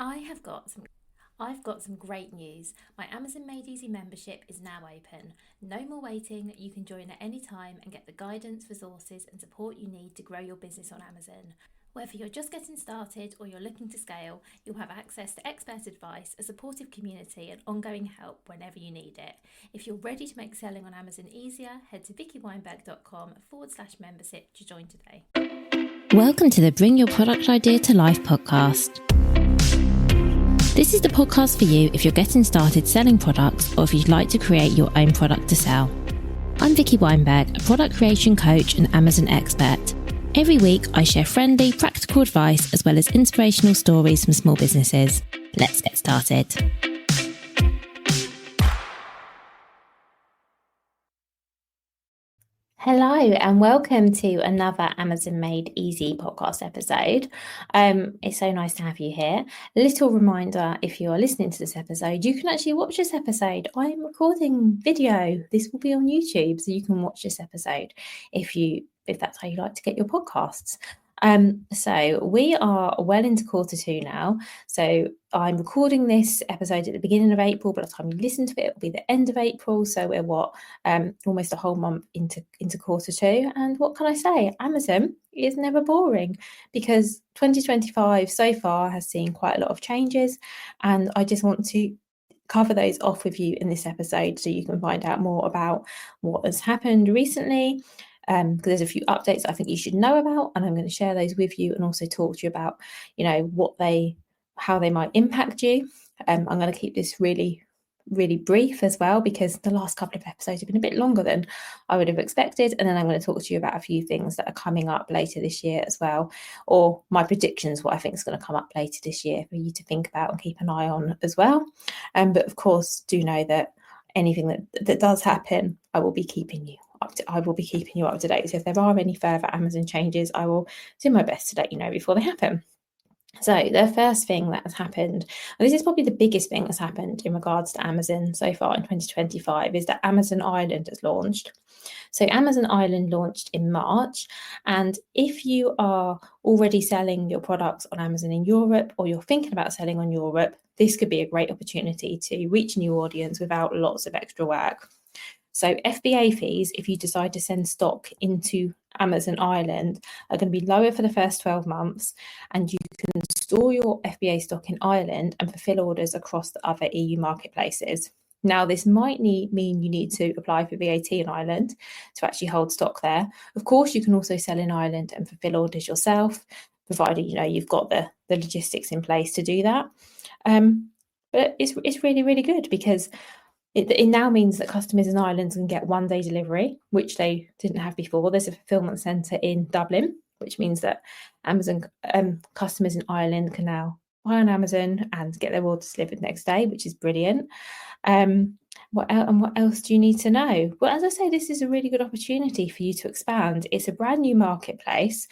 I've got some great news. My Amazon Made Easy membership is now open. No more waiting. You can join at any time and get the guidance, resources, and support you need to grow your business on Amazon. Whether you're just getting started or you're looking to scale, you'll have access to expert advice, a supportive community, and ongoing help whenever you need it. If you're ready to make selling on Amazon easier, head to vickyweinberg.com/membership to join today. Welcome to the Bring Your Product Idea to Life podcast. This is the podcast for you if you're getting started selling products or if you'd like to create your own product to sell. I'm Vicky Weinberg, a product creation coach and Amazon expert. Every week, I share friendly, practical advice as well as inspirational stories from small businesses. Let's get started. Hello and welcome to another Amazon Made Easy podcast episode. It's so nice to have you here. Little reminder, if you are listening to this episode, you can actually watch this episode. I'm recording video. This will be on YouTube, so you can watch this episode if that's how you like to get your podcasts. So we are well into quarter two now. So I'm recording this episode at the beginning of April. By the time you listen to it, it'll be the end of April. So we're almost a whole month into quarter two. And what can I say? Amazon is never boring because 2025 so far has seen quite a lot of changes. And I just want to cover those off with you in this episode so you can find out more about what has happened recently. Because there's a few updates I think you should know about, and I'm going to share those with you and also talk to you about, how they might impact you. I'm going to keep this really, really brief as well because the last couple of episodes have been a bit longer than I would have expected. And then I'm going to talk to you about a few things that are coming up later this year as well, or my predictions, what I think is going to come up later this year for you to think about and keep an eye on as well. But of course, do know that anything that does happen, I will be keeping you up to date. So if there are any further Amazon changes, I will do my best to let you know before they happen. So the first thing that has happened, and this is probably the biggest thing that's happened in regards to Amazon so far in 2025, is that Amazon Ireland has launched. So Amazon Ireland launched in March, and if you are already selling your products on Amazon in Europe or you're thinking about selling on Europe, this could be a great opportunity to reach a new audience without lots of extra work. So FBA fees, if you decide to send stock into Amazon Ireland, are going to be lower for the first 12 months, and you can store your FBA stock in Ireland and fulfill orders across the other EU marketplaces. Now, this might mean you need to apply for VAT in Ireland to actually hold stock there. Of course, you can also sell in Ireland and fulfill orders yourself, provided you've got the logistics in place to do that. But it's really, really good because it now means that customers in Ireland can get one-day delivery, which they didn't have before. There's a fulfillment centre in Dublin, which means that Amazon customers in Ireland can now buy on Amazon and get their orders delivered next day, which is brilliant. What else do you need to know? Well, as I say, this is a really good opportunity for you to expand. It's a brand new marketplace.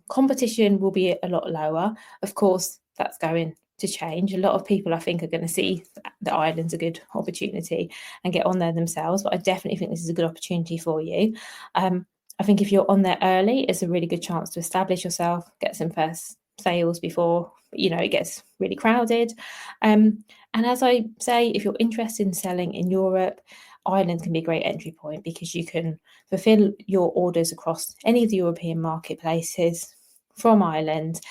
Competition will be a lot lower. Of course, that's going to change. A lot of people, I think, are going to see that Ireland's a good opportunity and get on there themselves. But I definitely think this is a good opportunity for you. I think if you're on there early, it's a really good chance to establish yourself, get some first sales before it gets really crowded. And as I say, if you're interested in selling in Europe, Ireland can be a great entry point because you can fulfill your orders across any of the European marketplaces from Ireland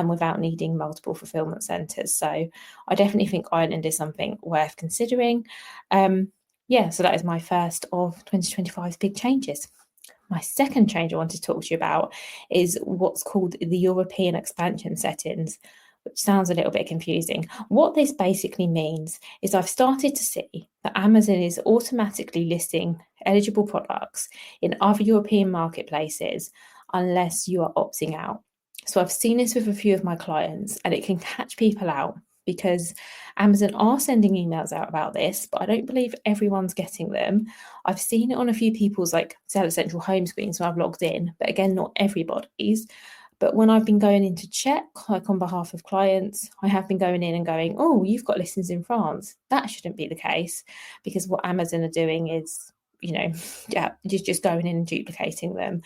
without needing multiple fulfillment centres. So I definitely think Ireland is something worth considering. So that is my first of 2025's big changes. My second change I want to talk to you about is what's called the European expansion settings, which sounds a little bit confusing. What this basically means is I've started to see that Amazon is automatically listing eligible products in other European marketplaces unless you are opting out. So I've seen this with a few of my clients, and it can catch people out because Amazon are sending emails out about this, but I don't believe everyone's getting them. I've seen it on a few people's Seller Central home screens when I've logged in, but again, not everybody's. But when I've been going in to check, on behalf of clients, I have been going in and going, oh, you've got listings in France. That shouldn't be the case, because what Amazon are doing is, just going in and duplicating them.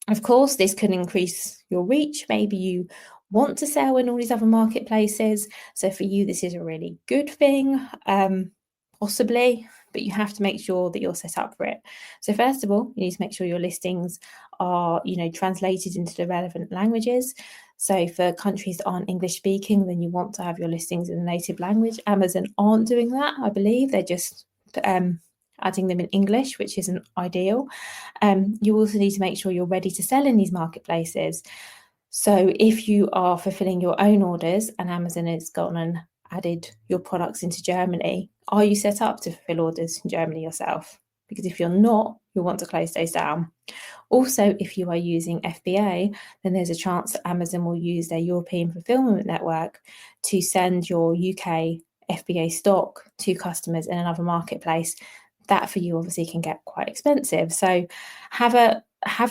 Of course, this can increase your reach. Maybe you want to sell in all these other marketplaces. So for you, this is a really good thing, possibly, but you have to make sure that you're set up for it. So first of all, you need to make sure your listings are, translated into the relevant languages. So for countries that aren't English speaking, then you want to have your listings in the native language. Amazon aren't doing that, I believe. They're just adding them in English, which isn't ideal. You also need to make sure you're ready to sell in these marketplaces. So if you are fulfilling your own orders and Amazon has gone and added your products into Germany, are you set up to fulfill orders in Germany yourself? Because if you're not, you'll want to close those down. Also, if you are using FBA, then there's a chance that Amazon will use their European fulfillment network to send your UK FBA stock to customers in another marketplace. That for you obviously can get quite expensive. So have a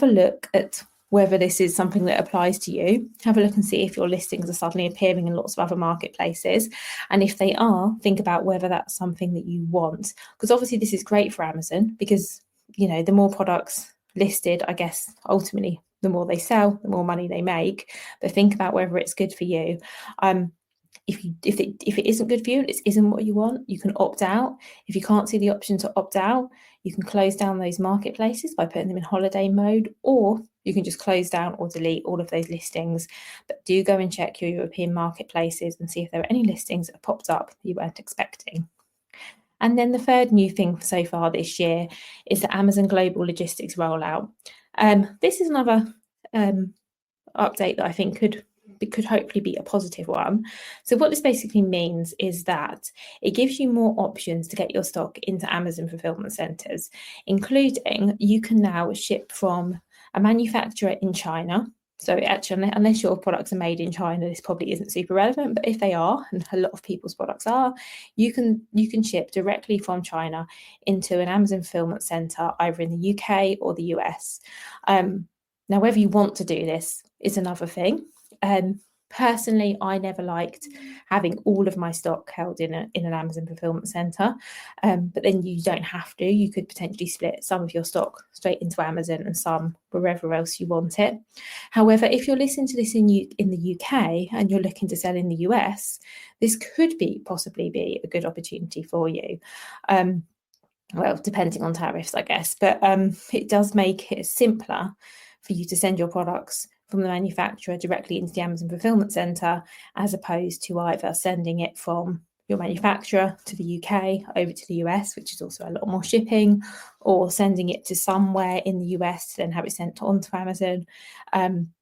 look at whether this is something that applies to you. Have a look and see if your listings are suddenly appearing in lots of other marketplaces. And if they are, think about whether that's something that you want. Because obviously this is great for Amazon because, the more products listed, I guess, ultimately, the more they sell, the more money they make. But think about whether it's good for you. If it isn't good for you, it isn't what you want, you can opt out. If you can't see the option to opt out, you can close down those marketplaces by putting them in holiday mode, or you can just close down or delete all of those listings. But do go and check your European marketplaces and see if there are any listings that have popped up that you weren't expecting. And then the third new thing so far this year is the Amazon Global Logistics rollout. This is another update that I think could hopefully be a positive one. So what this basically means is that it gives you more options to get your stock into Amazon fulfillment centers, including you can now ship from a manufacturer in China. So actually, unless your products are made in China, this probably isn't super relevant, but if they are, and a lot of people's products are, you can ship directly from China into an Amazon fulfillment center, either in the UK or the US. Now, whether you want to do this is another thing. Personally, I never liked having all of my stock held in an Amazon fulfillment center, but then you don't have to. You could potentially split some of your stock straight into Amazon and some wherever else you want it. However, if you're listening to this in the UK and you're looking to sell in the US, this could possibly be a good opportunity for you. Well, depending on tariffs, I guess, but it does make it simpler for you to send your products from the manufacturer directly into the Amazon fulfillment center, as opposed to either sending it from your manufacturer to the UK over to the US, which is also a lot more shipping, or sending it to somewhere in the US to then have it sent on to Amazon.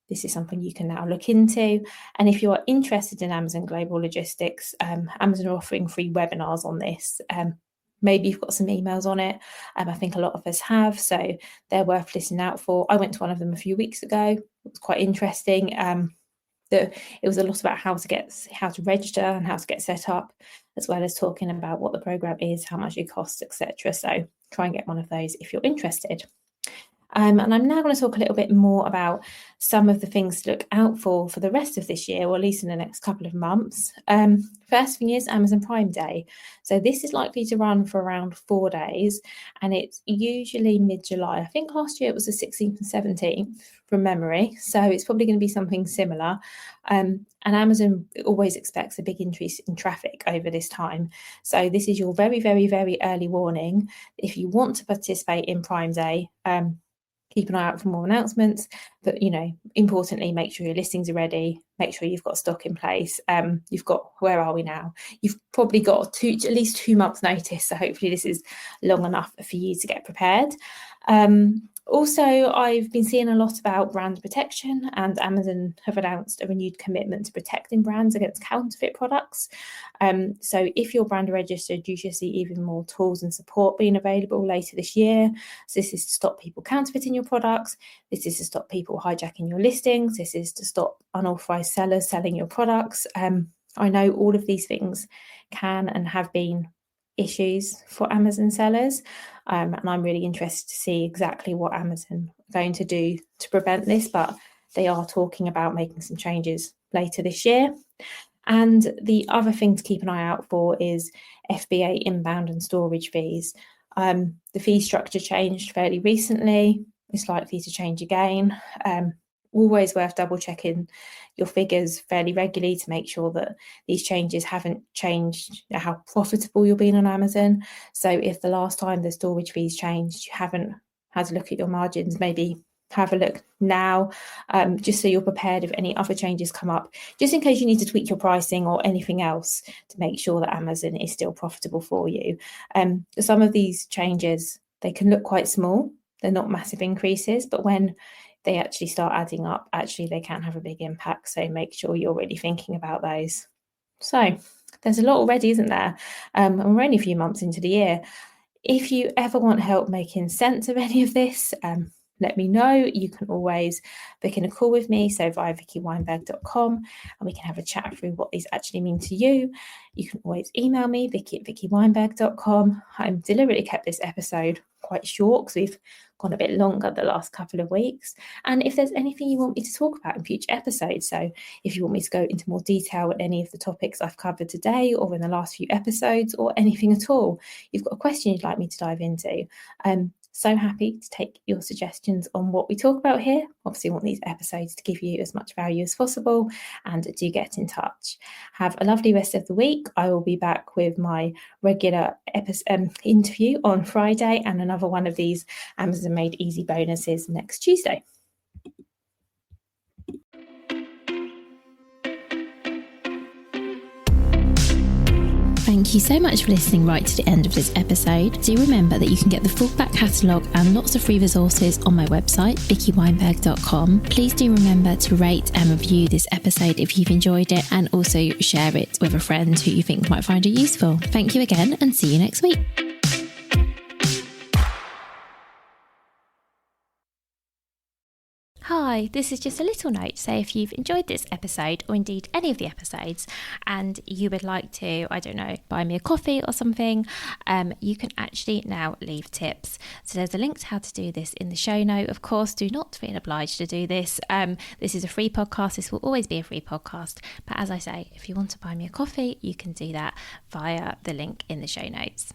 This is something you can now look into. And if you are interested in Amazon Global Logistics, Amazon are offering free webinars on this. Maybe you've got some emails on it. I think a lot of us have, so they're worth listening out for. I went to one of them a few weeks ago. It was quite interesting. It was a lot about how to register and how to get set up, as well as talking about what the program is, how much it costs, etc. So try and get one of those if you're interested. And I'm now going to talk a little bit more about some of the things to look out for the rest of this year, or at least in the next couple of months. First thing is Amazon Prime Day. So this is likely to run for around 4 days, and it's usually mid-July. I think last year it was the 16th and 17th from memory. So it's probably going to be something similar. And Amazon always expects a big increase in traffic over this time. So this is your very, very, very early warning. If you want to participate in Prime Day, keep an eye out for more announcements, but importantly, make sure your listings are ready, make sure you've got stock in place. Where are we now? You've probably got at least 2 months notice, so hopefully this is long enough for you to get prepared. Also, I've been seeing a lot about brand protection, and Amazon have announced a renewed commitment to protecting brands against counterfeit products. So if you're brand registered, you should see even more tools and support being available later this year. So this is to stop people counterfeiting your products. This is to stop people hijacking your listings. This is to stop unauthorized sellers selling your products. I know all of these things can and have been issues for Amazon sellers, and I'm really interested to see exactly what Amazon are going to do to prevent this, but they are talking about making some changes later this year. And the other thing to keep an eye out for is FBA inbound and storage fees. The fee structure changed fairly recently. It's likely to change again. always worth double checking your figures fairly regularly to make sure that these changes haven't changed how profitable you're being on Amazon. So if the last time the storage fees changed, you haven't had to look at your margins, maybe have a look now, just so you're prepared if any other changes come up, just in case you need to tweak your pricing or anything else to make sure that Amazon is still profitable for you. Some of these changes, they can look quite small. They're not massive increases, but when they actually start adding up, actually they can have a big impact. So make sure you're really thinking about those. So there's a lot already, isn't there? And we're only a few months into the year. If you ever want help making sense of any of this, let me know. You can always book in a call with me, so via vickyweinberg.com, and we can have a chat through what these actually mean to you. You can always email me, vicky@vickyweinberg.com. I'm deliberately kept this episode quite short because we've gone a bit longer the last couple of weeks. And if there's anything you want me to talk about in future episodes, so if you want me to go into more detail on any of the topics I've covered today or in the last few episodes or anything at all, you've got a question you'd like me to dive into, so happy to take your suggestions on what we talk about here. Obviously, I want these episodes to give you as much value as possible, and do get in touch. Have a lovely rest of the week. I will be back with my regular interview on Friday and another one of these Amazon Made Easy bonuses next Tuesday. Thank you so much for listening right to the end of this episode. Do remember that you can get the full back catalogue and lots of free resources on my website, vickyweinberg.com. Please do remember to rate and review this episode if you've enjoyed it, and also share it with a friend who you think might find it useful. Thank you again, and see you next week. Hi, this is just a little note to say if you've enjoyed this episode, or indeed any of the episodes, and you would like to, I don't know, buy me a coffee or something, you can actually now leave tips. So there's a link to how to do this in the show note. Of course, do not feel obliged to do this. This is a free podcast. This will always be a free podcast. But as I say, if you want to buy me a coffee, you can do that via the link in the show notes.